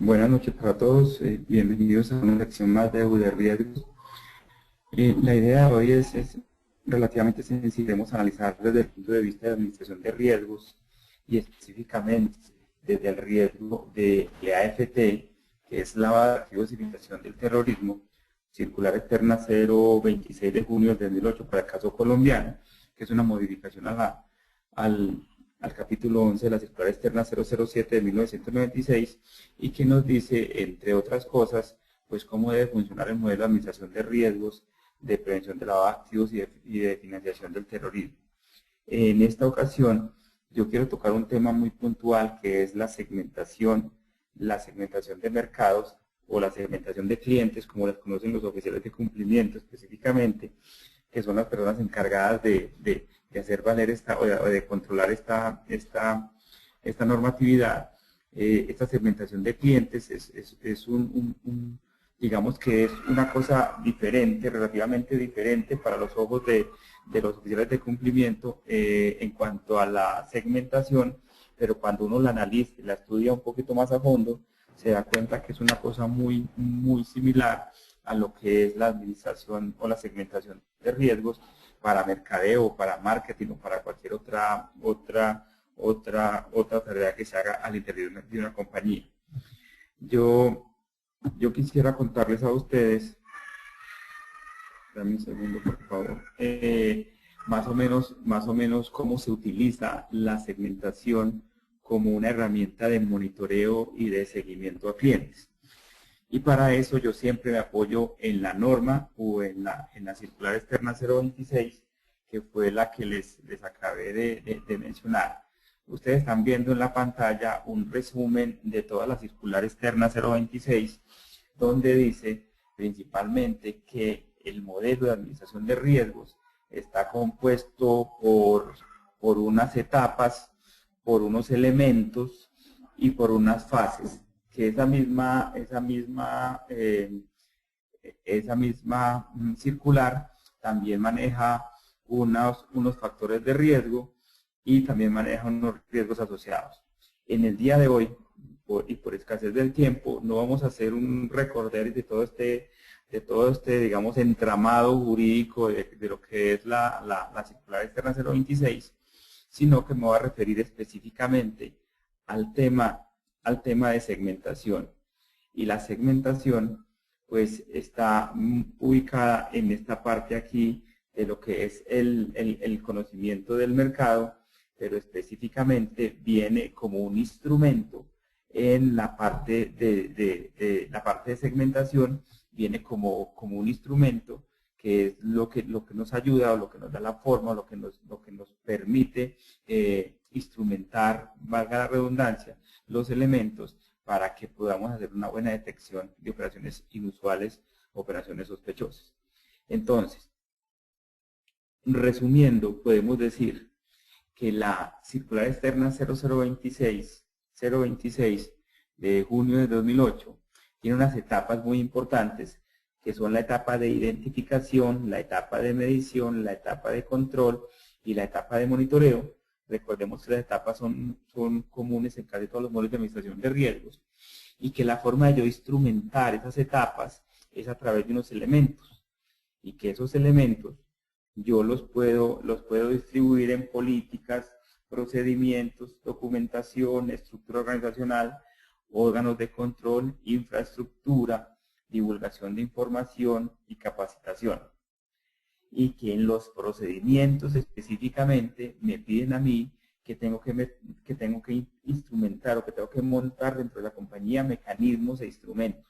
Buenas noches para todos, bienvenidos a una lección más de riesgos. La idea de hoy es relativamente sencilla. Queremos analizar desde el punto de vista de administración de riesgos y específicamente desde el riesgo de AFT, que es lavado de activos y financiación del terrorismo, circular externa 026 de junio del 2008 para el caso colombiano, que es una modificación al capítulo 11 de la circular externa 007 de 1996 y que nos dice, entre otras cosas, pues cómo debe funcionar el modelo de administración de riesgos, de prevención de lavado de activos y de financiación del terrorismo. En esta ocasión yo quiero tocar un tema muy puntual que es la segmentación de mercados o la segmentación de clientes, como las conocen los oficiales de cumplimiento específicamente, que son las personas encargadas de hacer valer o de controlar esta normatividad. Esta segmentación de clientes es digamos que es una cosa diferente, relativamente diferente para los ojos de los oficiales de cumplimiento en cuanto a la segmentación, pero cuando uno la analiza y la estudia un poquito más a fondo, se da cuenta que es una cosa muy similar a lo que es la administración o la segmentación de riesgos para mercadeo, para marketing o para cualquier otra tarea que se haga al interior de una compañía. Yo quisiera contarles a ustedes, dame un segundo por favor, más o menos cómo se utiliza la segmentación como una herramienta de monitoreo y de seguimiento a clientes. Y para eso yo siempre me apoyo en la norma o en la circular externa 026, que fue la que les acabé de mencionar. Ustedes están viendo en la pantalla un resumen de toda la circular externa 026, donde dice principalmente que el modelo de administración de riesgos está compuesto por unas etapas, por unos elementos y por unas fases, que esa misma circular también maneja unos factores de riesgo y también maneja unos riesgos asociados. En el día de hoy, por escasez del tiempo, no vamos a hacer un recorder de todo este digamos, entramado jurídico de lo que es la circular externa 026, sino que me voy a referir específicamente al tema de segmentación. Y la segmentación pues está ubicada en esta parte aquí de lo que es el conocimiento del mercado, pero específicamente viene como un instrumento en la parte de segmentación, viene como un instrumento que es lo que nos ayuda o lo que nos da la forma, lo que nos permite instrumentar, valga la redundancia, los elementos para que podamos hacer una buena detección de operaciones inusuales, operaciones sospechosas. Entonces, resumiendo, podemos decir que la circular externa 026 de junio de 2008 tiene unas etapas muy importantes, que son la etapa de identificación, la etapa de medición, la etapa de control y la etapa de monitoreo. Recordemos que las etapas son comunes en casi todos los modelos de administración de riesgos y que la forma de yo instrumentar esas etapas es a través de unos elementos y que esos elementos yo los puedo distribuir en políticas, procedimientos, documentación, estructura organizacional, órganos de control, infraestructura, divulgación de información y capacitación. Y que en los procedimientos específicamente me piden a mí que tengo que instrumentar o que tengo que montar dentro de la compañía mecanismos e instrumentos.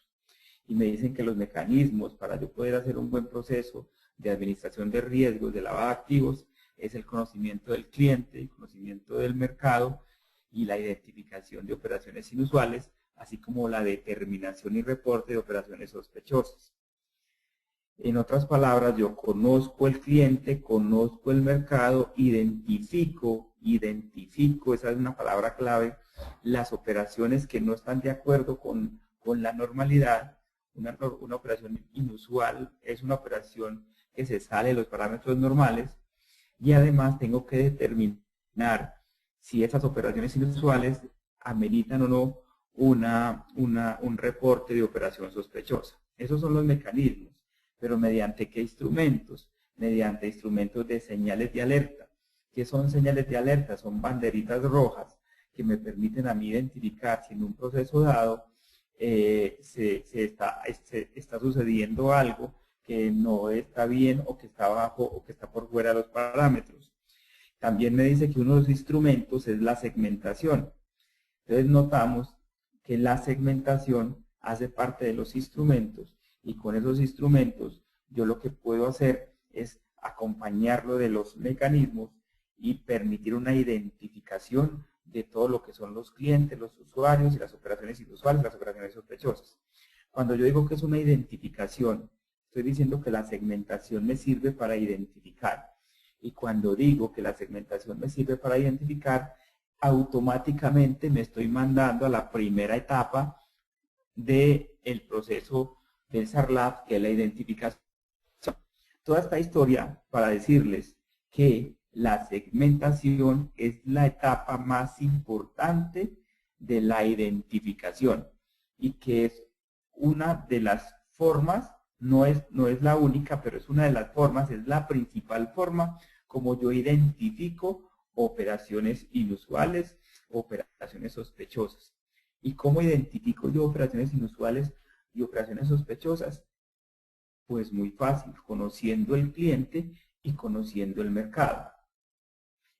Y me dicen que los mecanismos para yo poder hacer un buen proceso de administración de riesgos, de lavado de activos, es el conocimiento del cliente, el conocimiento del mercado y la identificación de operaciones inusuales, así como la determinación y reporte de operaciones sospechosas. En otras palabras, yo conozco el cliente, conozco el mercado, identifico, esa es una palabra clave, las operaciones que no están de acuerdo con la normalidad. Una operación inusual es una operación que se sale de los parámetros normales y además tengo que determinar si esas operaciones inusuales ameritan o no un reporte de operación sospechosa. Esos son los mecanismos, pero ¿mediante qué instrumentos? Mediante instrumentos de señales de alerta. ¿Qué son señales de alerta? Son banderitas rojas que me permiten a mí identificar si en un proceso dado está sucediendo algo que no está bien o que está bajo o que está por fuera de los parámetros. También me dice que uno de los instrumentos es la segmentación. Entonces notamos que la segmentación hace parte de los instrumentos y con esos instrumentos yo lo que puedo hacer es acompañarlo de los mecanismos y permitir una identificación de todo lo que son los clientes, los usuarios y las operaciones inusuales, las operaciones sospechosas. Cuando yo digo que es una identificación, estoy diciendo que la segmentación me sirve para identificar. Y cuando digo que la segmentación me sirve para identificar, automáticamente me estoy mandando a la primera etapa del proceso del SARLAB, que es la identificación. Toda esta historia para decirles que la segmentación es la etapa más importante de la identificación y que es una de las formas, no es la única, pero es una de las formas, es la principal forma como yo identifico operaciones inusuales, operaciones sospechosas. ¿Y cómo identifico yo operaciones inusuales y operaciones sospechosas? Pues muy fácil, conociendo el cliente y conociendo el mercado.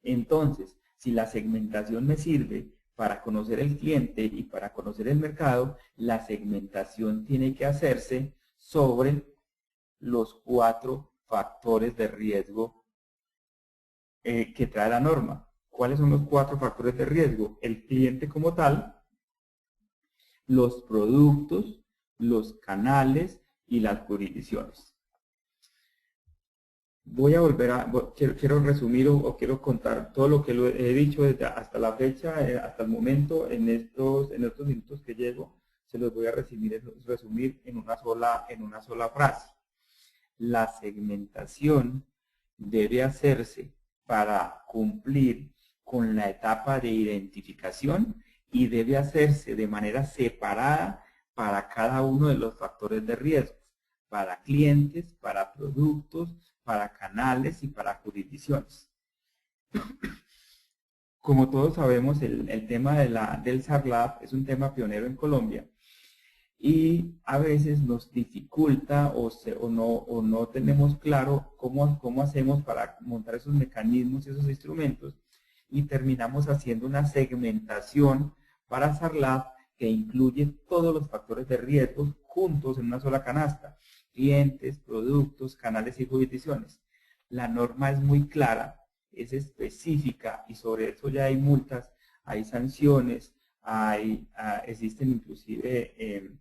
Entonces, si la segmentación me sirve para conocer el cliente y para conocer el mercado, la segmentación tiene que hacerse sobre los 4 factores de riesgo que trae la norma. ¿Cuáles son los 4 factores de riesgo? El cliente como tal, los productos, los canales y las jurisdicciones. Voy a volver a, quiero resumir o quiero contar todo lo que he dicho desde hasta la fecha, hasta el momento, en estos minutos que llego, se los voy a resumir en una sola frase. La segmentación debe hacerse para cumplir con la etapa de identificación y debe hacerse de manera separada para cada uno de los factores de riesgo, para clientes, para productos, para canales y para jurisdicciones. Como todos sabemos, el tema del SARLAB es un tema pionero en Colombia y a veces nos dificulta o no tenemos claro cómo hacemos para montar esos mecanismos y esos instrumentos y terminamos haciendo una segmentación para SARLAB que incluye todos los factores de riesgo juntos en una sola canasta: clientes, productos, canales y jurisdicciones. La norma es muy clara, es específica y sobre eso ya hay multas, hay sanciones, existen inclusive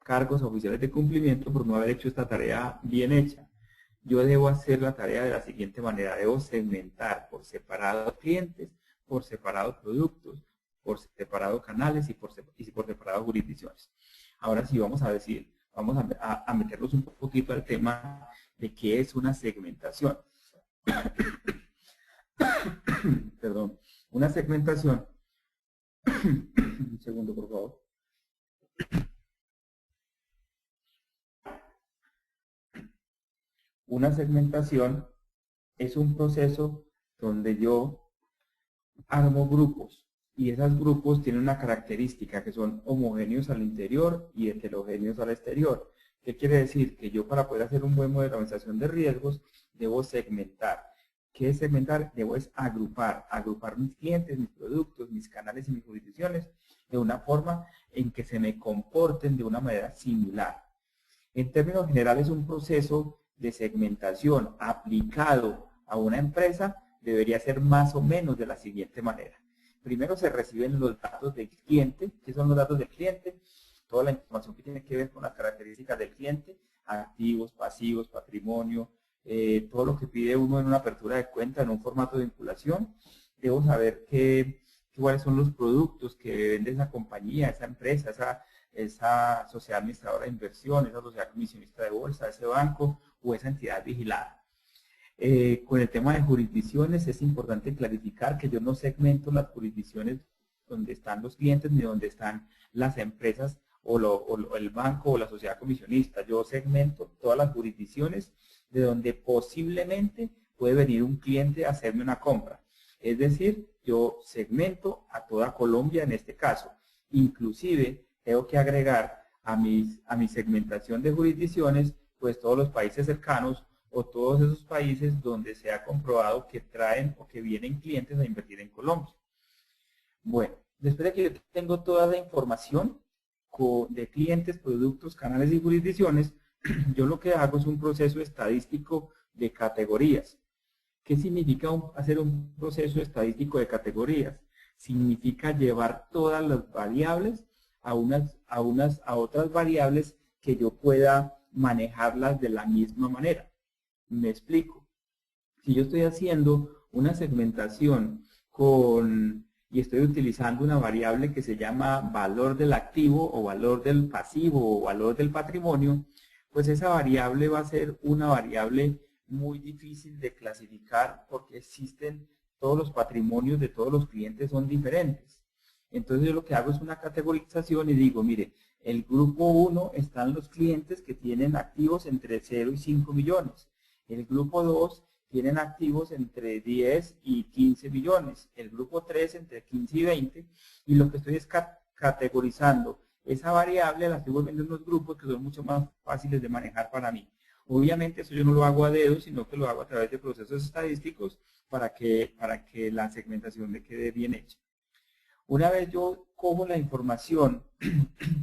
cargos oficiales de cumplimiento por no haber hecho esta tarea bien hecha. Yo debo hacer la tarea de la siguiente manera: debo segmentar por separado clientes, por separado productos, por separado canales y por separado jurisdicciones. Ahora sí vamos a meternos un poquito al tema de qué es una segmentación. Perdón, una segmentación. Un segundo, por favor. Una segmentación es un proceso donde yo armo grupos y esos grupos tienen una característica que son homogéneos al interior y heterogéneos al exterior. ¿Qué quiere decir? Que yo, para poder hacer un buen modelo de organización de riesgos, debo segmentar. ¿Qué es segmentar? Debo agrupar mis clientes, mis productos, mis canales y mis jurisdicciones de una forma en que se me comporten de una manera similar. En términos generales, un proceso de segmentación aplicado a una empresa debería ser más o menos de la siguiente manera. Primero se reciben los datos del cliente. ¿Qué son los datos del cliente? Toda la información que tiene que ver con las características del cliente: activos, pasivos, patrimonio, todo lo que pide uno en una apertura de cuenta en un formato de vinculación. Debo saber cuáles son los productos que vende esa compañía, esa empresa, esa sociedad administradora de inversión, esa sociedad comisionista de bolsa, ese banco o esa entidad vigilada. Con el tema de jurisdicciones es importante clarificar que yo no segmento las jurisdicciones donde están los clientes ni donde están las empresas o el banco o la sociedad comisionista. Yo segmento todas las jurisdicciones de donde posiblemente puede venir un cliente a hacerme una compra. Es decir, yo segmento a toda Colombia en este caso. Inclusive tengo que agregar a mi segmentación de jurisdicciones pues todos los países cercanos o todos esos países donde se ha comprobado que traen o que vienen clientes a invertir en Colombia. Bueno, después de que yo tengo toda la información de clientes, productos, canales y jurisdicciones, yo lo que hago es un proceso estadístico de categorías. ¿Qué significa hacer un proceso estadístico de categorías? Significa llevar todas las variables a otras variables que yo pueda manejarlas de la misma manera. Me explico. Si yo estoy haciendo una segmentación y estoy utilizando una variable que se llama valor del activo o valor del pasivo o valor del patrimonio, pues esa variable va a ser una variable muy difícil de clasificar porque todos los patrimonios de todos los clientes son diferentes. Entonces yo lo que hago es una categorización y digo, mire, el grupo 1 están los clientes que tienen activos entre 0 y 5 millones. El grupo 2 tienen activos entre 10 y 15 millones. El grupo 3 entre 15 y 20. Y lo que estoy es categorizando esa variable, la estoy volviendo en unos grupos que son mucho más fáciles de manejar para mí. Obviamente eso yo no lo hago a dedo, sino que lo hago a través de procesos estadísticos para que la segmentación me quede bien hecha. Una vez yo cojo la información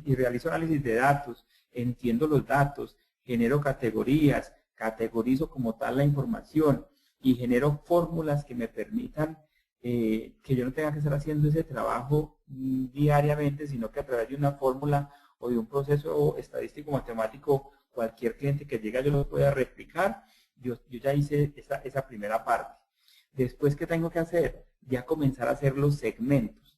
y realizo análisis de datos, entiendo los datos, genero categorías, categorizo como tal la información y genero fórmulas que me permitan que yo no tenga que estar haciendo ese trabajo diariamente, sino que a través de una fórmula o de un proceso estadístico matemático, cualquier cliente que llegue yo lo pueda replicar. Yo ya hice esa primera parte. Después, ¿qué tengo que hacer? Ya comenzar a hacer los segmentos.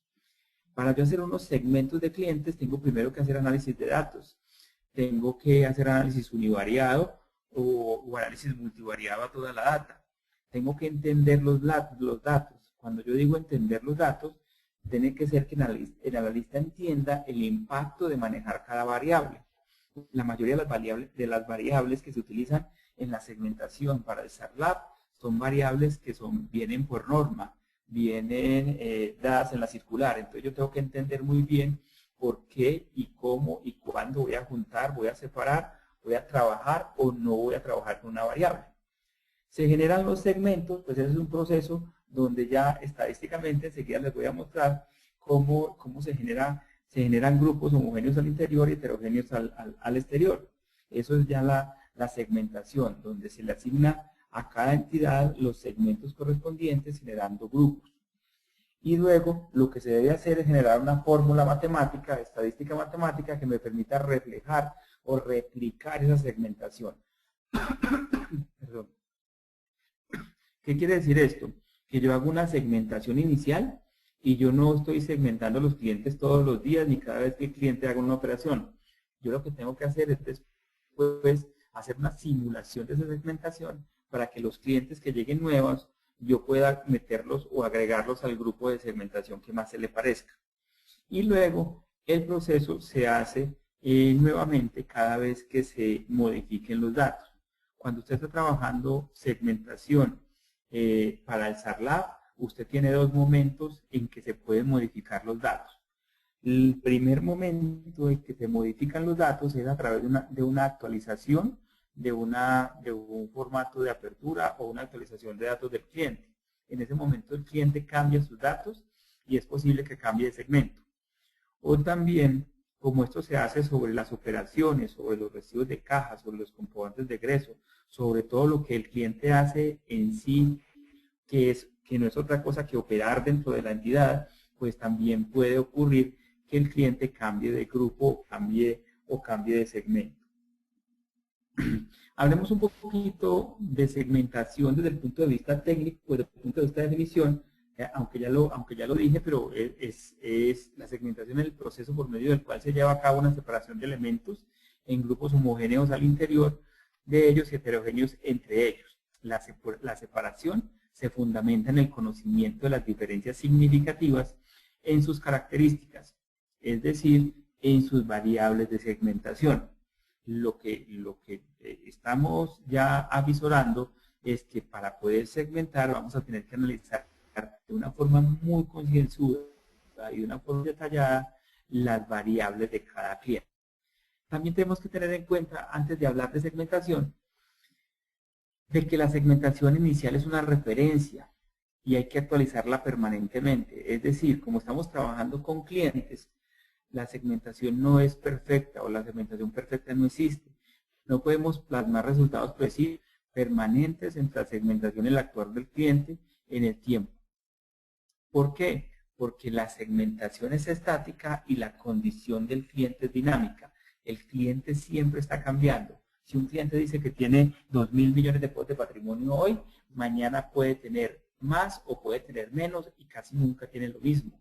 Para yo hacer unos segmentos de clientes, tengo primero que hacer análisis de datos. Tengo que hacer análisis univariado o análisis multivariado a toda la data. Tengo que entender los datos. Cuando yo digo entender los datos, tiene que ser que el analista entienda el impacto de manejar cada variable. La mayoría de las variables que se utilizan en la segmentación para el SARLAB son variables que vienen por norma, vienen dadas en la circular. Entonces yo tengo que entender muy bien por qué y cómo y cuándo voy a juntar, voy a separar, voy a trabajar o no voy a trabajar con una variable. Se generan los segmentos, pues ese es un proceso donde ya estadísticamente enseguida les voy a mostrar cómo se generan grupos homogéneos al interior y heterogéneos al exterior. Eso es ya la segmentación, donde se le asigna a cada entidad los segmentos correspondientes generando grupos. Y luego lo que se debe hacer es generar una fórmula matemática, estadística matemática, que me permita reflejar o replicar esa segmentación. Perdón. ¿Qué quiere decir esto? Que yo hago una segmentación inicial y yo no estoy segmentando a los clientes todos los días ni cada vez que el cliente haga una operación. Yo lo que tengo que hacer es después hacer una simulación de esa segmentación para que los clientes que lleguen nuevos yo pueda meterlos o agregarlos al grupo de segmentación que más se le parezca. Y luego el proceso se hace nuevamente cada vez que se modifiquen los datos. Cuando usted está trabajando segmentación para el SARLAB, usted tiene dos momentos en que se pueden modificar los datos. El primer momento en que se modifican los datos es a través de una actualización de un formato de apertura o una actualización de datos del cliente. En ese momento el cliente cambia sus datos y es posible que cambie de segmento. O también, como esto se hace sobre las operaciones, sobre los recibos de caja, sobre los comprobantes de egreso, sobre todo lo que el cliente hace en sí, que no es otra cosa que operar dentro de la entidad, pues también puede ocurrir que el cliente cambie de grupo o cambie de segmento. Hablemos un poquito de segmentación desde el punto de vista técnico, desde el punto de vista de definición, aunque ya lo dije, pero es la segmentación el proceso por medio del cual se lleva a cabo una separación de elementos en grupos homogéneos al interior de ellos y heterogéneos entre ellos. La separación se fundamenta en el conocimiento de las diferencias significativas en sus características, es decir, en sus variables de segmentación. Lo que estamos ya avisorando es que para poder segmentar vamos a tener que analizar de una forma muy concienzuda y de una forma detallada las variables de cada cliente. También tenemos que tener en cuenta, antes de hablar de segmentación, de que la segmentación inicial es una referencia y hay que actualizarla permanentemente. Es decir, como estamos trabajando con clientes, la segmentación no es perfecta o la segmentación perfecta no existe. No podemos plasmar resultados precisos permanentes entre la segmentación y el actuar del cliente en el tiempo. ¿Por qué? Porque la segmentación es estática y la condición del cliente es dinámica. El cliente siempre está cambiando. Si un cliente dice que tiene 2.000 millones de pesos de patrimonio hoy, mañana puede tener más o puede tener menos y casi nunca tiene lo mismo.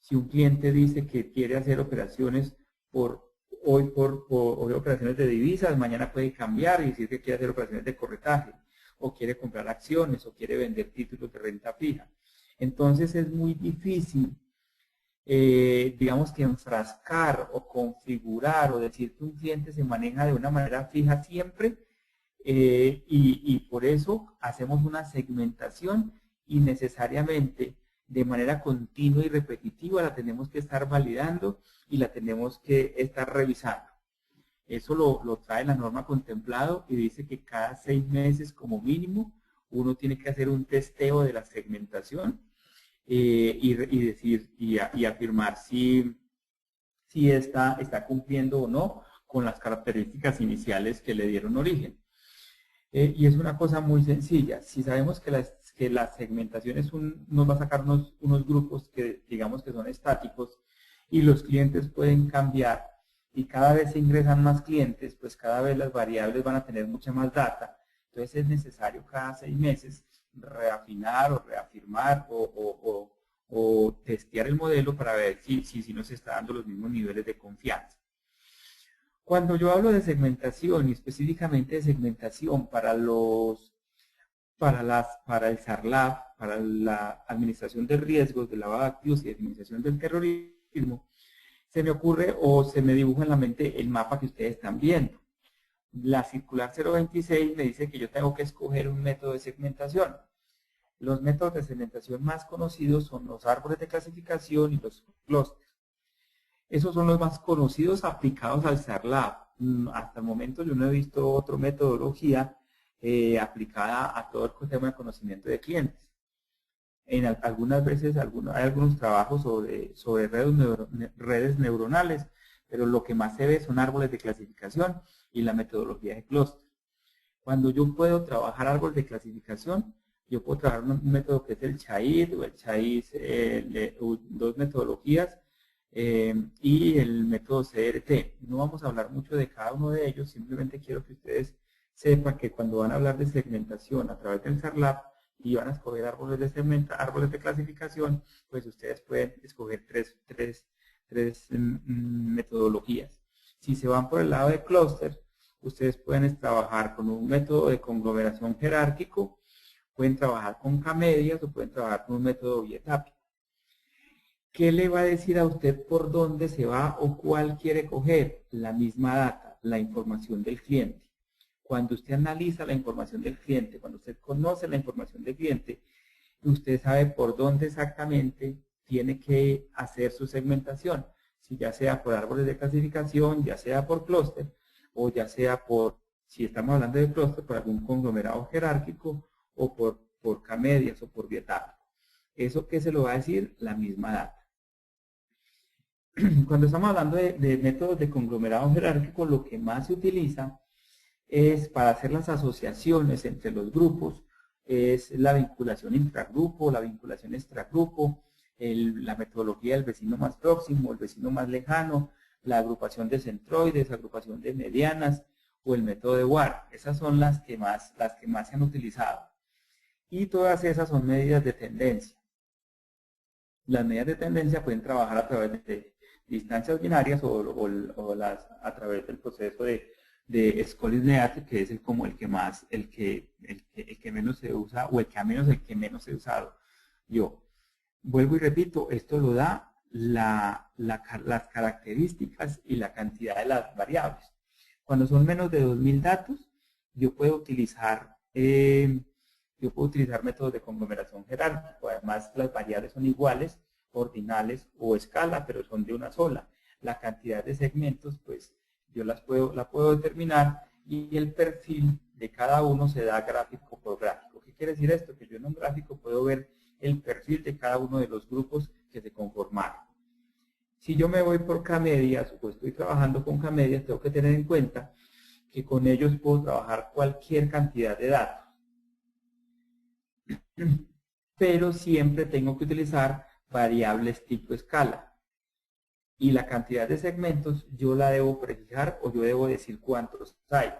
Si un cliente dice que quiere hacer operaciones hoy operaciones de divisas, mañana puede cambiar y decir que quiere hacer operaciones de corretaje, o quiere comprar acciones, o quiere vender títulos de renta fija. Entonces es muy difícil, digamos que enfrascar o configurar o decir que un cliente se maneja de una manera fija siempre, y por eso hacemos una segmentación y necesariamente de manera continua y repetitiva la tenemos que estar validando y la tenemos que estar revisando. Eso lo trae la norma contemplado y dice que cada 6 meses como mínimo uno tiene que hacer un testeo de la segmentación y afirmar si está cumpliendo o no con las características iniciales que le dieron origen. Y es una cosa muy sencilla. Si sabemos que la segmentación nos va a sacar unos grupos que digamos que son estáticos y los clientes pueden cambiar y cada vez se ingresan más clientes, pues cada vez las variables van a tener mucha más data. Entonces es necesario cada 6 meses reafinar o reafirmar o testear el modelo para ver si nos está dando los mismos niveles de confianza. Cuando yo hablo de segmentación y específicamente de segmentación para el SARLAF, para la administración de riesgos, de lavado de activos y administración del terrorismo, se me ocurre o se me dibuja en la mente el mapa que ustedes están viendo. La circular 026 me dice que yo tengo que escoger un método de segmentación. Los métodos de segmentación más conocidos son los árboles de clasificación y los clústeres. Esos son los más conocidos aplicados al SARLAF. Hasta el momento yo no he visto otra metodología aplicada a todo el tema de conocimiento de clientes. Algunas veces hay algunos trabajos sobre redes neuronales, pero lo que más se ve son árboles de clasificación y la metodología de clúster. Cuando yo puedo trabajar árboles de clasificación, yo puedo trabajar un método que es el CHAID o el CHAID, dos metodologías, y el método CRT. No vamos a hablar mucho de cada uno de ellos, simplemente quiero que ustedes sepan que cuando van a hablar de segmentación a través del SARLAF y van a escoger árboles de clasificación, pues ustedes pueden escoger tres metodologías. Si se van por el lado de clúster, ustedes pueden trabajar con un método de conglomeración jerárquico, pueden trabajar con K-medias o pueden trabajar con un método bietápico. ¿Qué le va a decir a usted por dónde se va o cuál quiere coger? La misma data, la información del cliente. Cuando usted analiza la información del cliente, cuando usted conoce la información del cliente, usted sabe por dónde exactamente tiene que hacer su segmentación. Si ya sea por árboles de clasificación, ya sea por clúster, o ya sea por, si estamos hablando de clúster, por algún conglomerado jerárquico, o por K-medias o por bietápico. ¿Eso qué se lo va a decir? La misma data. Cuando estamos hablando de métodos de conglomerado jerárquico, lo que más se utiliza es para hacer las asociaciones entre los grupos, es la vinculación intragrupo, la vinculación extragrupo, la metodología del vecino más próximo, el vecino más lejano, la agrupación de centroides, agrupación de medianas o el método de WAR. Esas son las que más se han utilizado. Y todas esas son medidas de tendencia. Las medidas de tendencia pueden trabajar a través de distancias binarias o a través del proceso de Scully-Neate, que es como el que menos se usa, o el que menos se ha usado yo. vuelvo y repito, esto lo da las características y la cantidad de las variables. Cuando son menos de 2000 datos, yo puedo utilizar métodos de conglomeración jerárquico. Además, las variables son iguales, ordinales o escala, pero son de una sola. La cantidad de segmentos, pues yo la puedo determinar, y el perfil de cada uno se da gráfico por gráfico. ¿Qué quiere decir esto? Que yo en un gráfico puedo ver el perfil de cada uno de los grupos que se conformaron. Si yo me voy por K-medias o estoy trabajando con K-medias, tengo que tener en cuenta que con ellos puedo trabajar cualquier cantidad de datos. Pero siempre tengo que utilizar variables tipo escala. Y la cantidad de segmentos yo la debo prefijar, o yo debo decir cuántos hay.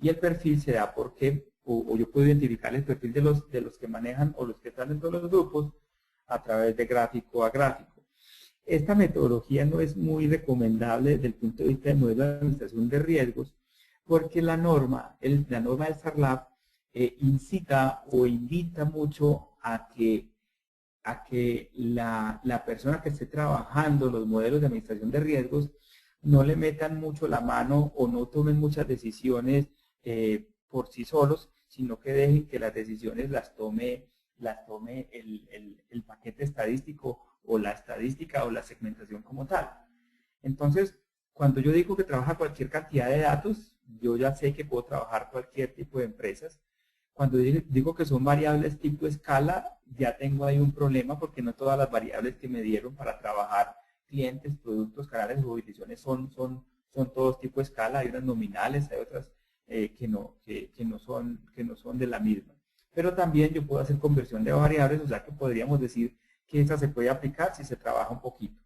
Y el perfil se da porque, o yo puedo identificar el perfil de los que manejan o los que están dentro de los grupos a través de gráfico a gráfico. Esta metodología no es muy recomendable desde el punto de vista del modelo de administración de riesgos, porque la norma del SARLAB incita o invita mucho a que la persona que esté trabajando los modelos de administración de riesgos no le metan mucho la mano o no tomen muchas decisiones por sí solos, sino que dejen que las decisiones las tome el paquete estadístico o la estadística o la segmentación como tal. Entonces, cuando yo digo que trabaja cualquier cantidad de datos, yo ya sé que puedo trabajar cualquier tipo de empresas. Cuando digo que son variables tipo escala, ya tengo ahí un problema, porque no todas las variables que me dieron para trabajar clientes, productos, canales o jurisdicciones son todos tipo escala. Hay unas nominales, hay otras que no son de la misma. Pero también yo puedo hacer conversión de variables, o sea que podríamos decir que esa se puede aplicar si se trabaja un poquito.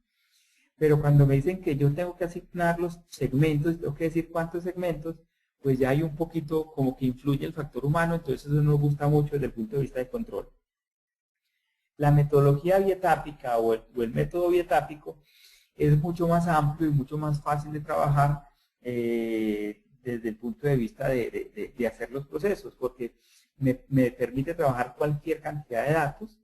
Pero cuando me dicen que yo tengo que asignar los segmentos, tengo que decir cuántos segmentos, pues ya hay un poquito como que influye el factor humano, entonces eso no nos gusta mucho desde el punto de vista de control. La metodología bietápica o el método bietápico es mucho más amplio y mucho más fácil de trabajar desde el punto de vista de hacer los procesos, porque me permite trabajar cualquier cantidad de datos,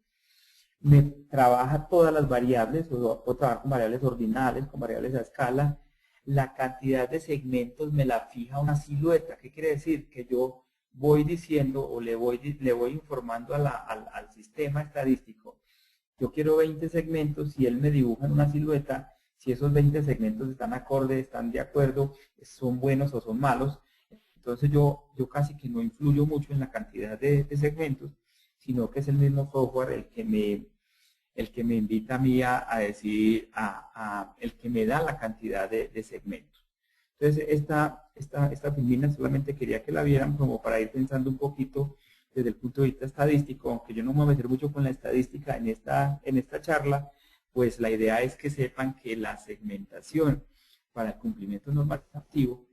me trabaja todas las variables, o trabajar con variables ordinales, con variables a escala. La cantidad de segmentos me la fija una silueta. ¿Qué quiere decir? Que yo voy diciendo o le voy informando al sistema estadístico: yo quiero 20 segmentos, y él me dibuja en una silueta si esos 20 segmentos están acordes, están de acuerdo, son buenos o son malos. Entonces yo casi que no influyo mucho en la cantidad de segmentos, sino que es el mismo software el que me invita a mí a decidir, el que me da la cantidad de segmentos. Entonces esta filmina solamente quería que la vieran como para ir pensando un poquito desde el punto de vista estadístico, aunque yo no me voy a meter mucho con la estadística en esta charla. Pues la idea es que sepan que la segmentación para el cumplimiento normativo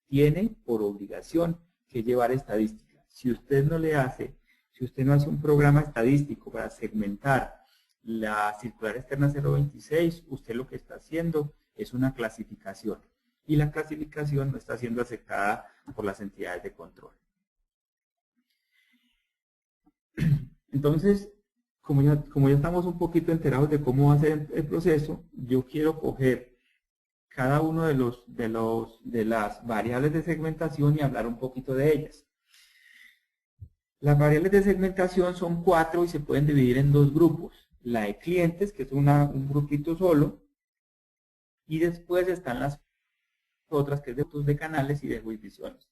tiene por obligación que llevar estadística. Si usted no hace un programa estadístico para segmentar la circular externa 026, usted lo que está haciendo es una clasificación, y la clasificación no está siendo aceptada por las entidades de control. Entonces, como ya estamos un poquito enterados de cómo va a ser el proceso, yo quiero coger cada uno de las variables de segmentación y hablar un poquito de ellas. Las variables de segmentación son 4 y se pueden dividir en 2 grupos. La de clientes, que es un grupito solo, y después están las otras, que es de grupos de canales y de jurisdicciones.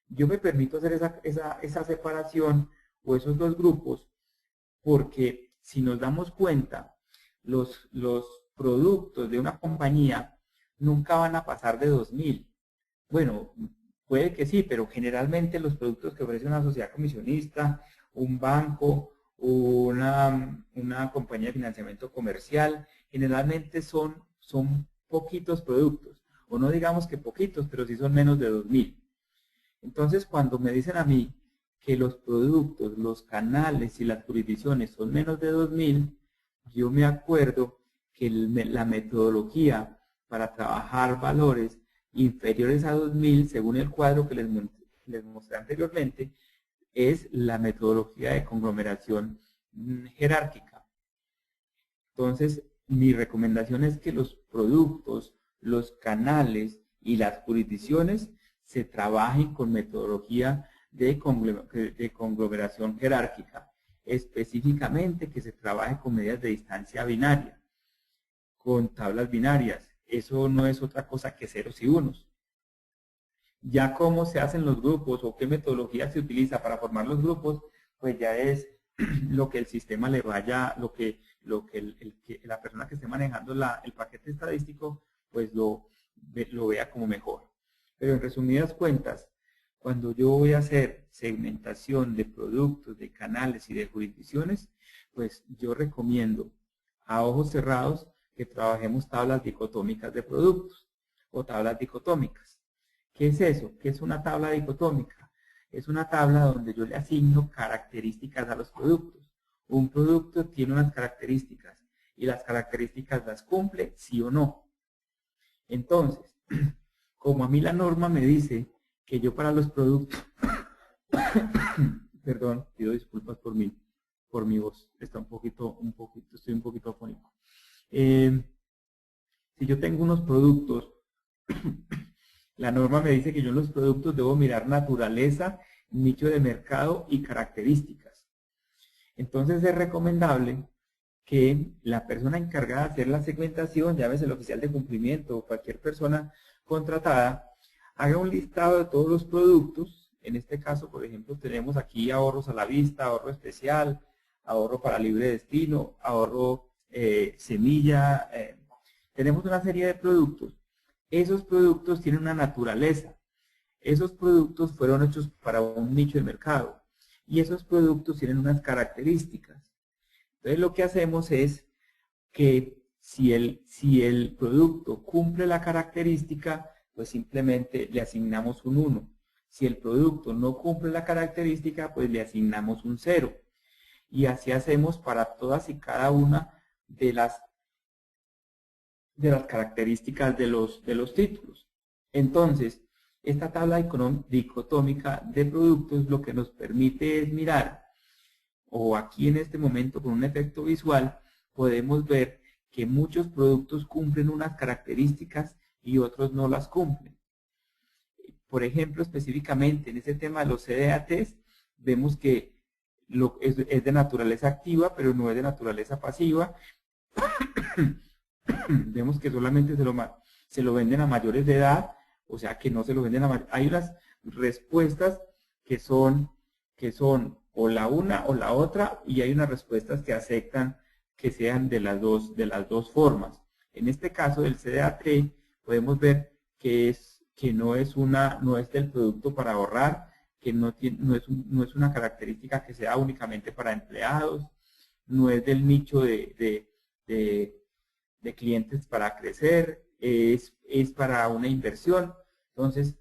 Yo me permito hacer esa separación o esos 2 grupos porque, si nos damos cuenta, los productos de una compañía nunca van a pasar de 2000. Bueno, puede que sí, pero generalmente los productos que ofrece una sociedad comisionista, un banco, una compañía de financiamiento comercial, generalmente son poquitos productos, o no digamos que poquitos, pero sí son menos de 2000. Entonces, cuando me dicen a mí que los productos, los canales y las jurisdicciones son menos de 2000, yo me acuerdo que la metodología para trabajar valores inferiores a 2000, según el cuadro que les mostré anteriormente, es la metodología de conglomeración jerárquica. Entonces, mi recomendación es que los productos, los canales y las jurisdicciones se trabajen con metodología de conglomeración jerárquica, específicamente que se trabaje con medidas de distancia binaria, con tablas binarias. Eso no es otra cosa que ceros y unos. Ya cómo se hacen los grupos o qué metodología se utiliza para formar los grupos, pues ya es lo que el sistema le vaya, lo que la persona que esté manejando el paquete estadístico, pues lo vea como mejor. Pero en resumidas cuentas, cuando yo voy a hacer segmentación de productos, de canales y de jurisdicciones, pues yo recomiendo a ojos cerrados que trabajemos tablas dicotómicas de productos o tablas dicotómicas. ¿Qué es eso? ¿Qué es una tabla dicotómica? Es una tabla donde yo le asigno características a los productos. Un producto tiene unas características y las características las cumple sí o no. Entonces, como a mí la norma me dice que yo para los productos, perdón, pido disculpas por mi voz, está estoy un poquito afónico. Si yo tengo unos productos, la norma me dice que yo en los productos debo mirar naturaleza, nicho de mercado y características. Entonces es recomendable que la persona encargada de hacer la segmentación, llámese el oficial de cumplimiento o cualquier persona contratada, haga un listado de todos los productos. En este caso, por ejemplo, tenemos aquí ahorros a la vista, ahorro especial, ahorro para libre destino, ahorro semilla. Tenemos una serie de productos. Esos productos tienen una naturaleza. Esos productos fueron hechos para un nicho de mercado. Y esos productos tienen unas características. Entonces lo que hacemos es que si el producto cumple la característica, pues simplemente le asignamos un 1. Si el producto no cumple la característica, pues le asignamos un 0. Y así hacemos para todas y cada una de las características de los títulos. Entonces, esta tabla dicotómica de productos lo que nos permite es mirar, o aquí en este momento con un efecto visual, podemos ver que muchos productos cumplen unas características y otros no las cumplen. Por ejemplo, específicamente en este tema de los CDATs, vemos que es de naturaleza activa, pero no es de naturaleza pasiva. Vemos que solamente se lo venden a mayores de edad, o sea que no se lo venden a mayores. Hay unas respuestas que son o la una o la otra, y hay unas respuestas que aceptan que sean de las dos formas. En este caso del CDAT podemos ver que no es del producto para ahorrar, que no es una característica que sea únicamente para empleados, no es del nicho de clientes para crecer, es para una inversión. Entonces,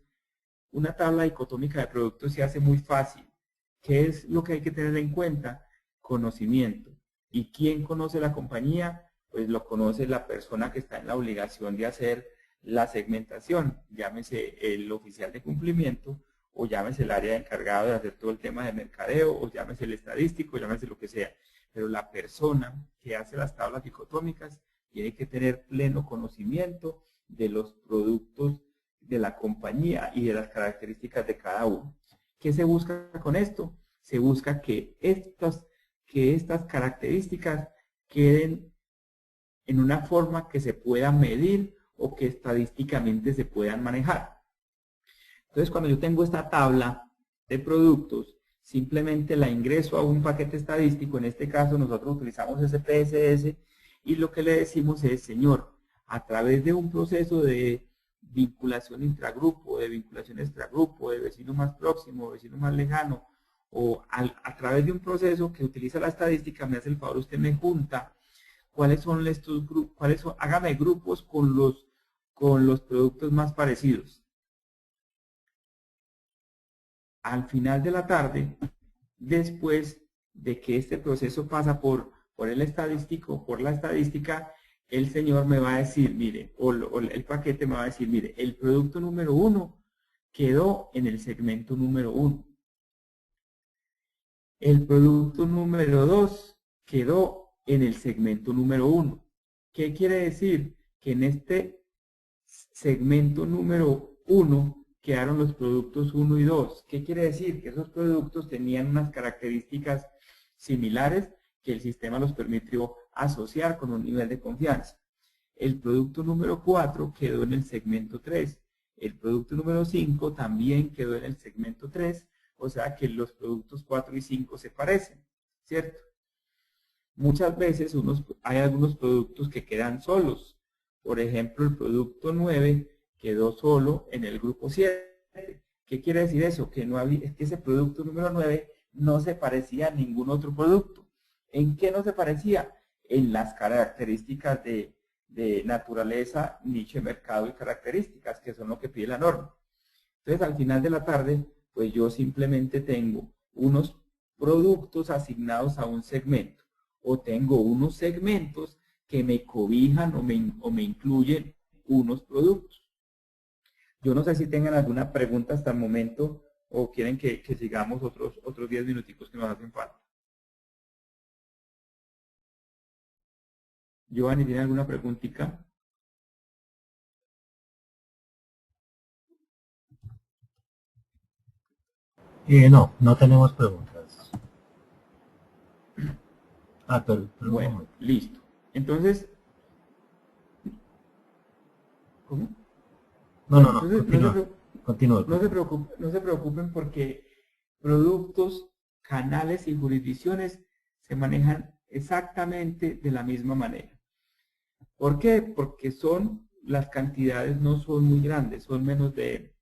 una tabla dicotómica de productos se hace muy fácil. ¿Qué es lo que hay que tener en cuenta? Conocimiento. ¿Y quién conoce la compañía? Pues lo conoce la persona que está en la obligación de hacer la segmentación, llámese el oficial de cumplimiento, o llámese el área encargado de hacer todo el tema de mercadeo, o llámese el estadístico, llámese lo que sea. Pero la persona que hace las tablas dicotómicas tiene que tener pleno conocimiento de los productos de la compañía y de las características de cada uno. ¿Qué se busca con esto? Se busca que estas características queden en una forma que se pueda medir o que estadísticamente se puedan manejar. Entonces, cuando yo tengo esta tabla de productos, simplemente la ingreso a un paquete estadístico. En este caso nosotros utilizamos SPSS, y lo que le decimos es: señor, a través de un proceso de vinculación intragrupo, de vinculación extragrupo, de vecino más próximo, vecino más lejano, o a través de un proceso que utiliza la estadística, me hace el favor, usted me junta cuáles son estos grupos, hágame grupos con los productos más parecidos. Al final de la tarde, después de que este proceso pasa por el estadístico, por la estadística, el señor me va a decir, mire, o el paquete me va a decir, mire, el producto número 1 quedó en el segmento número 1. El producto número 2 quedó en el segmento número 1. ¿Qué quiere decir? Que en este segmento número 1 quedaron los productos 1 y 2. ¿Qué quiere decir? Que esos productos tenían unas características similares que el sistema los permitió asociar con un nivel de confianza. El producto número 4 quedó en el segmento 3. El producto número 5 también quedó en el segmento 3, o sea que los productos 4 y 5 se parecen, ¿cierto? Muchas veces hay algunos productos que quedan solos. Por ejemplo, el producto 9 quedó solo en el grupo 7. ¿Qué quiere decir eso? Que es que ese producto número 9 no se parecía a ningún otro producto. ¿En qué no se parecía? En las características de naturaleza, nicho de mercado y características, que son lo que pide la norma. Entonces, al final de la tarde, pues yo simplemente tengo unos productos asignados a un segmento, o tengo unos segmentos que me cobijan o me incluyen unos productos. Yo no sé si tengan alguna pregunta hasta el momento o quieren que sigamos otros 10 minuticos que nos hacen falta. Giovanni, ¿tiene alguna preguntita? No, no tenemos preguntas. Pero un Bueno, momento. listo. Entonces, ¿cómo? Bueno, No, entonces continúa. Continúa, continúa. no se preocupen porque productos, canales y jurisdicciones se manejan exactamente de la misma manera. ¿Por qué? Porque las cantidades no son muy grandes, son menos de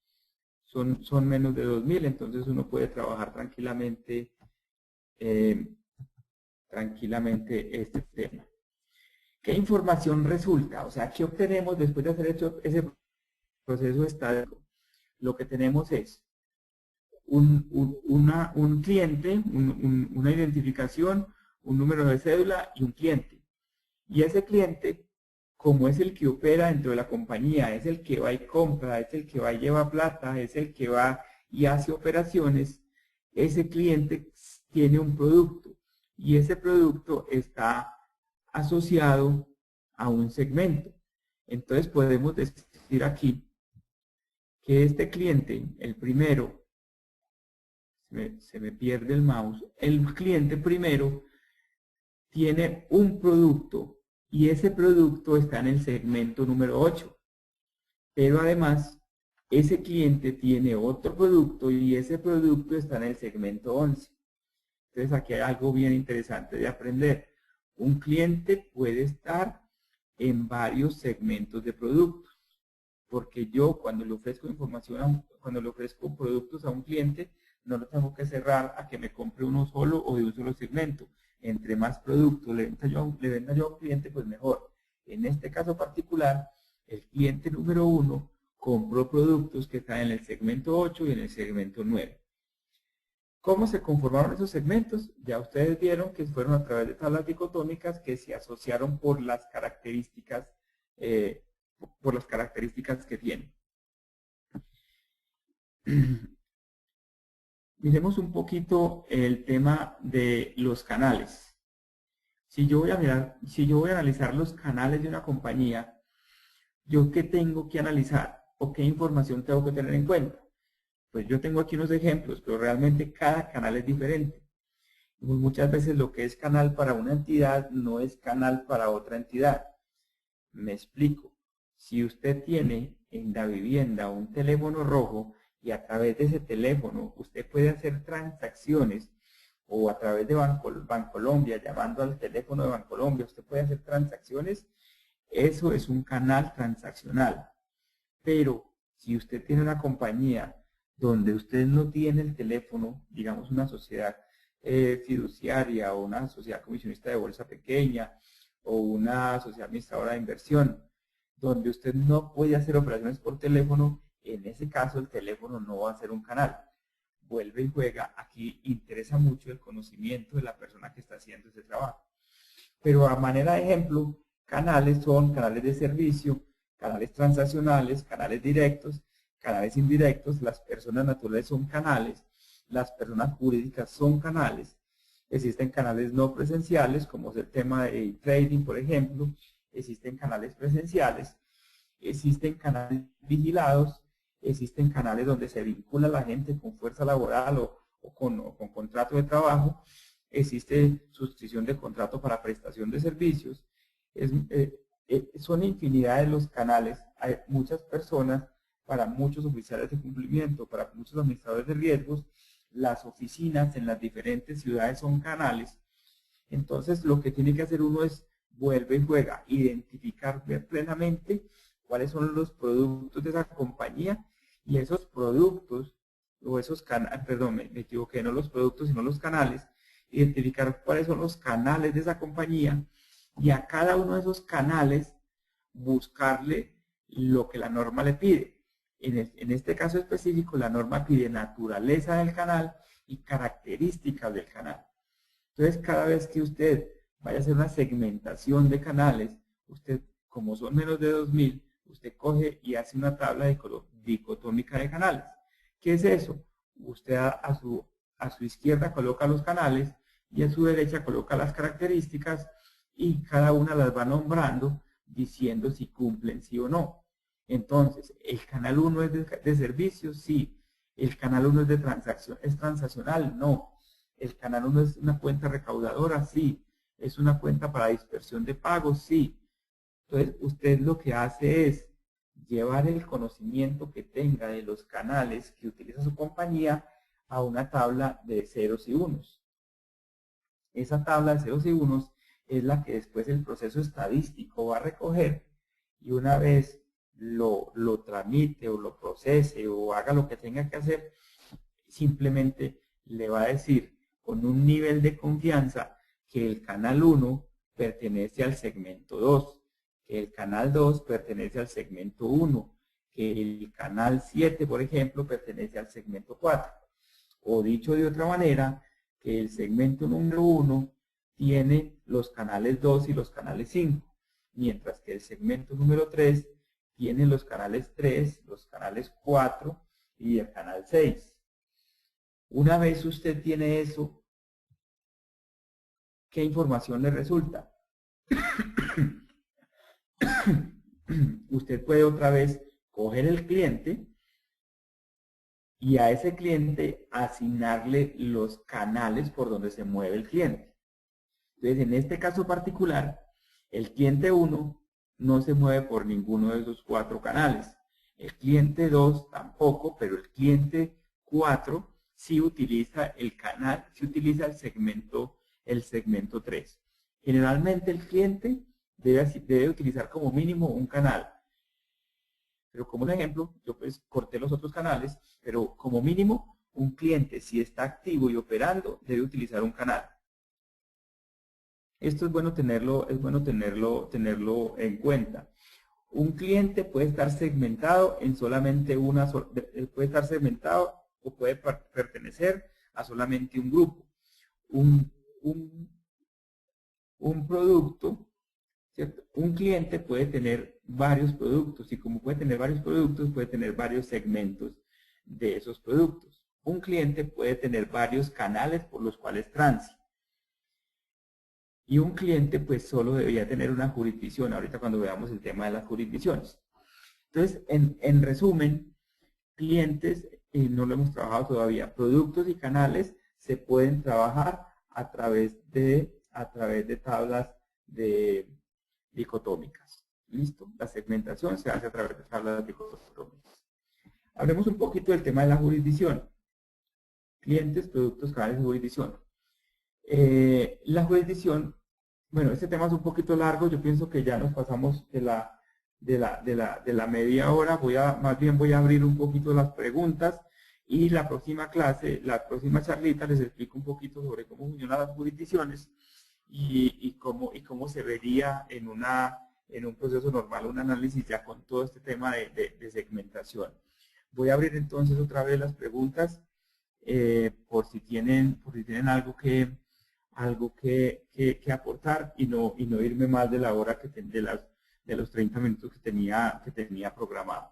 2000, entonces uno puede trabajar tranquilamente este tema. ¿Qué información resulta? O sea, ¿qué obtenemos después de hacer ese proceso estadístico? Lo que tenemos es un cliente, una identificación, un número de cédula y un cliente. Y ese cliente, como es el que opera dentro de la compañía, es el que va y compra, es el que va y lleva plata, es el que va y hace operaciones, ese cliente tiene un producto y ese producto está asociado a un segmento. Entonces podemos decir aquí que este cliente, el primero, se me pierde el mouse, el cliente primero tiene un producto y ese producto está en el segmento número 8. Pero además, ese cliente tiene otro producto y ese producto está en el segmento 11. Entonces aquí hay algo bien interesante de aprender. Un cliente puede estar en varios segmentos de productos, porque yo cuando le ofrezco información, cuando le ofrezco productos a un cliente, no lo tengo que cerrar a que me compre uno solo o de un solo segmento. Entre más productos le venda yo a un cliente, pues mejor. En este caso particular, el cliente número 1 compró productos que están en el segmento 8 y en el segmento 9. ¿Cómo se conformaron esos segmentos? Ya ustedes vieron que fueron a través de tablas dicotómicas que se asociaron por las características que tienen. Miremos un poquito el tema de los canales. Si yo voy a analizar los canales de una compañía, ¿yo qué tengo que analizar o qué información tengo que tener en cuenta? Pues yo tengo aquí unos ejemplos, pero realmente cada canal es diferente. Muchas veces lo que es canal para una entidad no es canal para otra entidad. Me explico. Si usted tiene en la vivienda un teléfono rojo y a través de ese teléfono usted puede hacer transacciones, o a través de Bancolombia, llamando al teléfono de Bancolombia, usted puede hacer transacciones, eso es un canal transaccional. Pero si usted tiene una compañía donde usted no tiene el teléfono, digamos una sociedad fiduciaria o una sociedad comisionista de bolsa pequeña o una sociedad administradora de inversión, donde usted no puede hacer operaciones por teléfono, en ese caso el teléfono no va a ser un canal. Vuelve y juega, aquí interesa mucho el conocimiento de la persona que está haciendo ese trabajo. Pero a manera de ejemplo, canales son canales de servicio, canales transaccionales, canales directos, canales indirectos, las personas naturales son canales, las personas jurídicas son canales. existen canales no presenciales, como es el tema de trading, por ejemplo, existen canales presenciales, existen canales vigilados, existen canales donde se vincula a la gente con fuerza laboral o con contrato de trabajo, existe suscripción de contrato para prestación de servicios, son infinidad de los canales. Hay muchas personas, para muchos oficiales de cumplimiento, para muchos administradores de riesgos, las oficinas en las diferentes ciudades son canales. Entonces lo que tiene que hacer uno es, vuelve y juega, identificar plenamente cuáles son los productos de esa compañía, y esos productos, o esos canales, perdón, me equivoqué, no los productos, sino los canales, identificar cuáles son los canales de esa compañía, y a cada uno de esos canales buscarle lo que la norma le pide. En este caso específico, la norma pide naturaleza del canal y características del canal. Entonces, cada vez que usted vaya a hacer una segmentación de canales, usted, como son menos de 2000, usted coge y hace una tabla dicotómica de canales. ¿Qué es eso? Usted a su izquierda coloca los canales y a su derecha coloca las características, y cada una las va nombrando diciendo si cumplen sí o no. Entonces, ¿el canal 1 es de servicios? Sí. ¿El canal 1 es de transacción? ¿Es transaccional? No. ¿El canal 1 es una cuenta recaudadora? Sí. ¿Es una cuenta para dispersión de pagos? Sí. Entonces, usted lo que hace es llevar el conocimiento que tenga de los canales que utiliza su compañía a una tabla de ceros y unos. Esa tabla de ceros y unos es la que después el proceso estadístico va a recoger, y una vez lo tramite o lo procese o haga lo que tenga que hacer, simplemente le va a decir con un nivel de confianza que el canal 1 pertenece al segmento 2, que el canal 2 pertenece al segmento 1, que el canal 7, por ejemplo, pertenece al segmento 4. O dicho de otra manera, que el segmento número 1 tiene los canales 2 y los canales 5, mientras que el segmento número 3 tiene los canales 3, los canales 4 y el canal 6. Una vez usted tiene eso, ¿qué información le resulta? Usted puede otra vez coger el cliente y a ese cliente asignarle los canales por donde se mueve el cliente. Entonces, en este caso particular, el cliente 1 no se mueve por ninguno de esos 4 canales. El cliente 2 tampoco, pero el cliente 4 sí utiliza el canal, sí utiliza el segmento 3. Generalmente el cliente debe utilizar como mínimo un canal. Pero como un ejemplo, yo pues corté los otros canales, pero como mínimo un cliente, si está activo y operando, debe utilizar un canal. Esto es bueno tenerlo en cuenta. Un cliente puede estar segmentado en solamente puede estar segmentado o puede pertenecer a solamente un grupo. Un producto, ¿cierto? Un cliente puede tener varios productos, y como puede tener varios productos, puede tener varios segmentos de esos productos. Un cliente puede tener varios canales por los cuales transita. Y un cliente pues solo debería tener una jurisdicción, ahorita cuando veamos el tema de las jurisdicciones. Entonces, en resumen, clientes, no lo hemos trabajado todavía, productos y canales se pueden trabajar a través de tablas dicotómicas. ¿Listo? La segmentación se hace a través de tablas dicotómicas. Hablemos un poquito del tema de la jurisdicción. Clientes, productos, canales y jurisdicción. La jurisdicción, bueno, este tema es un poquito largo, yo pienso que ya nos pasamos de la media hora, más bien voy a abrir un poquito las preguntas, y la próxima clase, la próxima charlita les explico un poquito sobre cómo funcionan las jurisdicciones y cómo se vería en un proceso normal, un análisis ya con todo este tema de segmentación. Voy a abrir entonces otra vez las preguntas por si tienen algo que aportar y no irme más de la hora de los 30 minutos que tenía programado.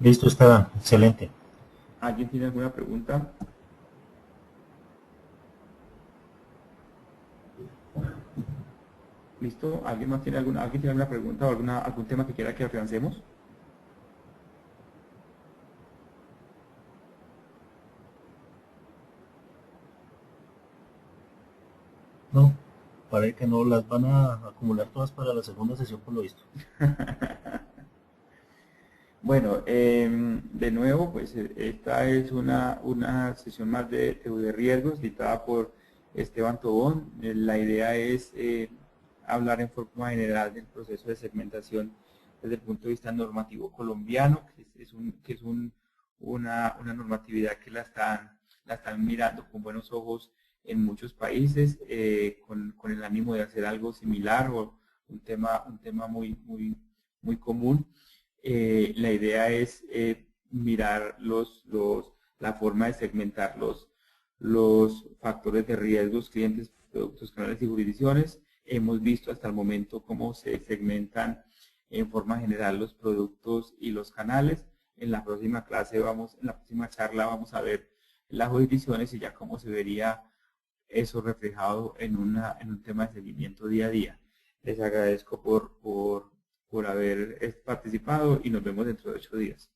Listo, Esteban, excelente. ¿Alguien tiene alguna pregunta? ¿Listo? ¿Alguien más tiene alguna pregunta o algún tema que quiera que afiancemos? No, parece que no las van a acumular todas para la segunda sesión por lo visto. Bueno, de nuevo, pues esta es una sesión más de riesgos dictada por Esteban Tobón. La idea es hablar en forma general del proceso de segmentación desde el punto de vista normativo colombiano, que es una normatividad que la están mirando con buenos ojos en muchos países, con el ánimo de hacer algo similar o un tema muy común. La idea es mirar la forma de segmentar los factores de riesgos, clientes, productos, canales y jurisdicciones. Hemos visto hasta el momento cómo se segmentan en forma general los productos y los canales. En la próxima charla vamos a ver las jurisdicciones y ya cómo se vería eso reflejado en un tema de seguimiento día a día. Les agradezco por haber participado y nos vemos dentro de 8 días.